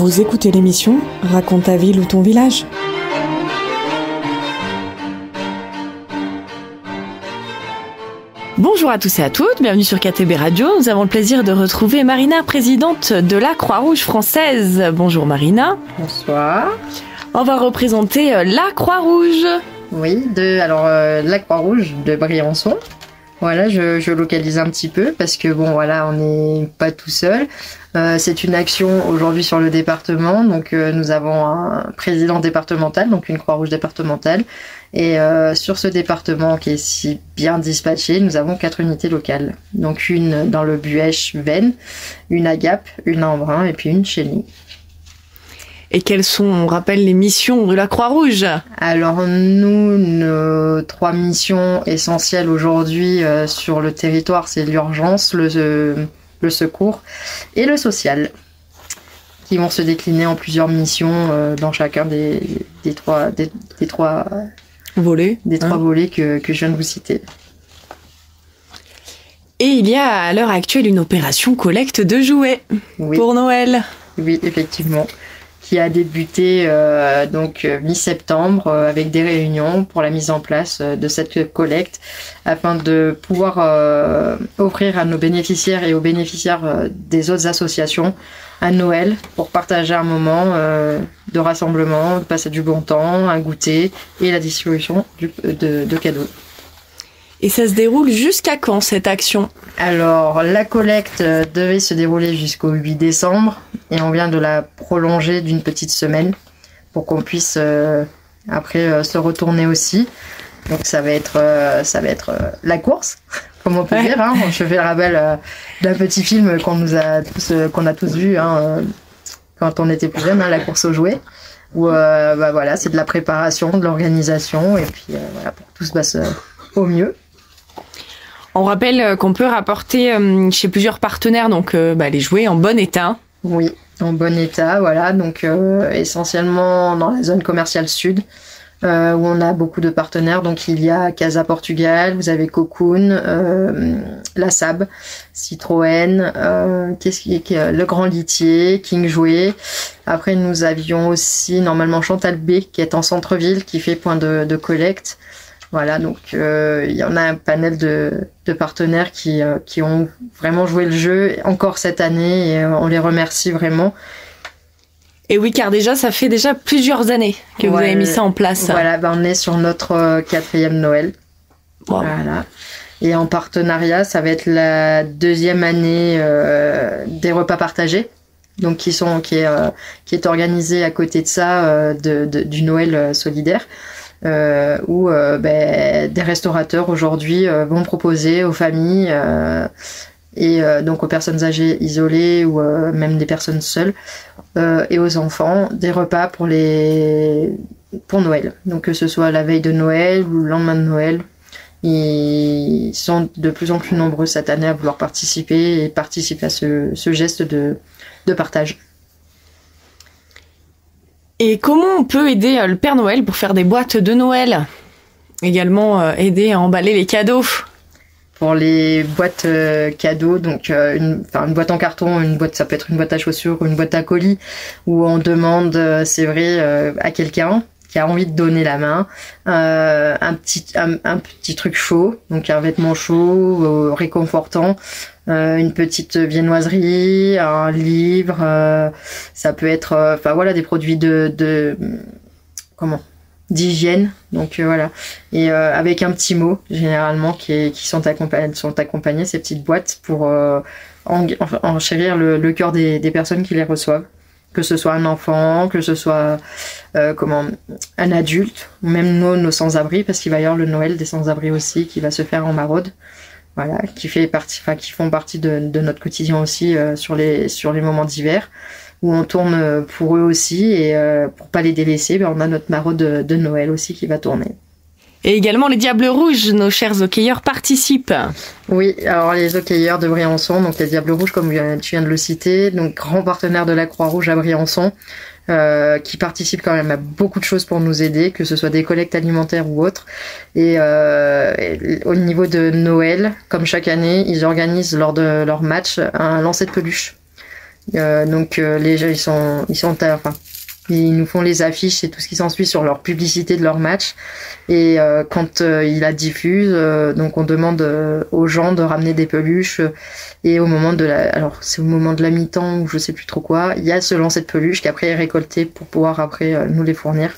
Vous écoutez l'émission Raconte ta ville ou ton village. Bonjour à tous et à toutes, bienvenue sur KTB Radio. Nous avons le plaisir de retrouver Marina, présidente de la Croix-Rouge française. Bonjour Marina. Bonsoir. On va représenter la Croix-Rouge. Oui, la Croix-Rouge de Briançon. Voilà, je localise un petit peu parce que bon, voilà, on n'est pas tout seul. C'est une action aujourd'hui sur le département. Donc, nous avons un président départemental, donc une Croix-Rouge départementale. Et sur ce département qui est si bien dispatché, nous avons 4 unités locales. Donc, une dans le Buèche-Vennes, une à Gap, une à Embrun et puis une chez nous. Et quelles sont, on rappelle, les missions de la Croix-Rouge ? Alors nous, nos 3 missions essentielles aujourd'hui sur le territoire, c'est l'urgence, le secours et le social, qui vont se décliner en plusieurs missions dans chacun des trois volets, volets que je viens de vous citer. Et il y a à l'heure actuelle une opération collecte de jouets pour Noël. Oui, effectivement. Qui a débuté mi-septembre avec des réunions pour la mise en place de cette collecte afin de pouvoir offrir à nos bénéficiaires et aux bénéficiaires des autres associations à Noël pour partager un moment de rassemblement, de passer du bon temps, un goûter et la distribution de cadeaux. Et ça se déroule jusqu'à quand cette action ? Alors, la collecte devait se dérouler jusqu'au 8 décembre et on vient de la prolonger d'une petite semaine pour qu'on puisse après se retourner aussi. Donc ça va être la course, comme on peut dire. Hein. Je fais le rappel d'un petit film qu'on a tous vu quand on était plus jeune, la course aux jouets. Où voilà, c'est de la préparation, de l'organisation et puis voilà, pour que tout se passe au mieux. On rappelle qu'on peut rapporter chez plusieurs partenaires donc les jouets en bon état. Oui, en bon état, voilà. Donc essentiellement dans la zone commerciale sud, où on a beaucoup de partenaires. Donc il y a Casa Portugal, vous avez Cocoon, La Sab, Citroën, Le Grand Litier, King Jouet. Après nous avions aussi normalement Chantal B qui est en centre-ville, qui fait point de collecte. Voilà, donc il y en a un panel de partenaires qui ont vraiment joué le jeu encore cette année et on les remercie vraiment. Et oui, car déjà, ça fait déjà plusieurs années que vous avez mis ça en place. Voilà, on est sur notre 4e Noël. Wow. Voilà. Et en partenariat, ça va être la 2e année des repas partagés. Donc qui est organisée à côté de ça du Noël solidaire. Où des restaurateurs aujourd'hui vont proposer aux familles et donc aux personnes âgées isolées ou même des personnes seules et aux enfants des repas pour Noël. Donc que ce soit la veille de Noël ou le lendemain de Noël. Ils sont de plus en plus nombreux cette année à vouloir participer à ce geste de partage. Et comment on peut aider le Père Noël pour faire des boîtes de Noël ? Également aider à emballer les cadeaux. Pour les boîtes cadeaux, donc une boîte en carton, ça peut être une boîte à chaussures ou une boîte à colis, où on demande, c'est vrai, à quelqu'un qui a envie de donner la main, un petit truc chaud, donc un vêtement chaud, réconfortant, une petite viennoiserie, un livre, ça peut être, des produits d'hygiène, donc voilà, et avec un petit mot généralement qui sont accompagnés ces petites boîtes pour enchérir le cœur des personnes qui les reçoivent. Que ce soit un enfant, que ce soit un adulte, ou même nos sans-abri, parce qu'il va y avoir le Noël des sans-abri aussi qui va se faire en maraude, voilà, qui font partie de notre quotidien aussi sur les moments d'hiver, où on tourne pour eux aussi et pour pas les délaisser, on a notre maraude de Noël aussi qui va tourner. Et également les Diables Rouges, nos chers hockeyeurs participent. Oui, alors les hockeyeurs de Briançon, donc les Diables Rouges, comme tu viens de le citer, donc grand partenaire de la Croix-Rouge à Briançon, qui participent quand même à beaucoup de choses pour nous aider, que ce soit des collectes alimentaires ou autres. Et au niveau de Noël, comme chaque année, ils organisent lors de leur match un lancer de peluche. Donc les gens ils nous font les affiches et tout ce qui s'ensuit sur leur publicité de leur match. Et quand ils la diffusent, donc on demande aux gens de ramener des peluches. Et au moment alors c'est au moment de la mi-temps ou je sais plus trop quoi, il y a ce lancer de peluches qui après est récolté pour pouvoir après nous les fournir.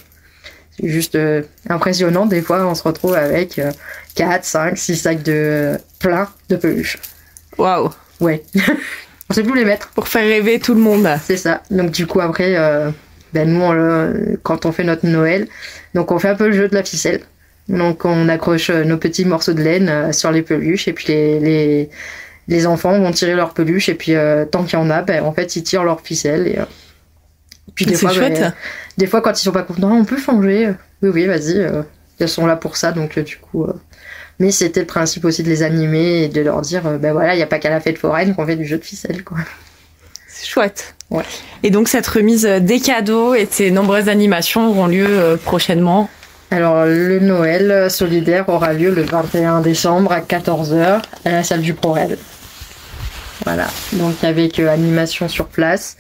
C'est juste impressionnant. Des fois, on se retrouve avec 4, 5, 6 sacs plein de peluches. Waouh. Ouais. On sait plus les mettre. Pour faire rêver tout le monde. C'est ça. Donc du coup après, nous quand on fait notre Noël, donc on fait un peu le jeu de la ficelle. Donc on accroche nos petits morceaux de laine sur les peluches et puis les enfants vont tirer leurs peluches et puis tant qu'il y en a, en fait ils tirent leurs ficelles et puis c'est chouette. Des fois quand ils sont pas contents, on peut changer. Oui, vas-y. Elles sont là pour ça, donc du coup. Mais c'était le principe aussi de les animer et de leur dire, voilà, il n'y a pas qu'à la fête foraine qu'on fait du jeu de ficelle, quoi. C'est chouette. Ouais. Et donc cette remise des cadeaux et ces nombreuses animations auront lieu prochainement. Alors le Noël solidaire aura lieu le 21 décembre à 14h à la salle du ProRed. Voilà, donc avec animation sur place,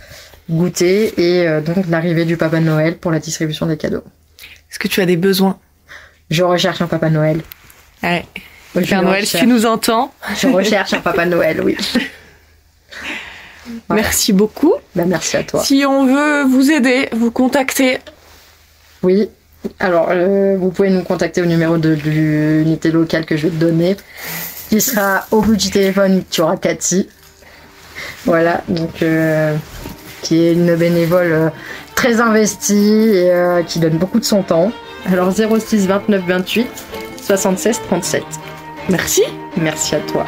goûter et donc l'arrivée du Papa Noël pour la distribution des cadeaux. Est-ce que tu as des besoins? Je recherche un Papa Noël. Ouais. Père Noël, si tu nous entends. Je recherche un Papa Noël, oui. Voilà. Merci beaucoup. Merci à toi. Si on veut vous aider, vous contacter. Oui. Alors, vous pouvez nous contacter au numéro de l'unité locale que je vais te donner, qui sera au bout du téléphone, tu auras Cathy. Voilà, donc qui est une bénévole très investie et qui donne beaucoup de son temps. Alors 06 29 28 76 37. Merci. Merci à toi.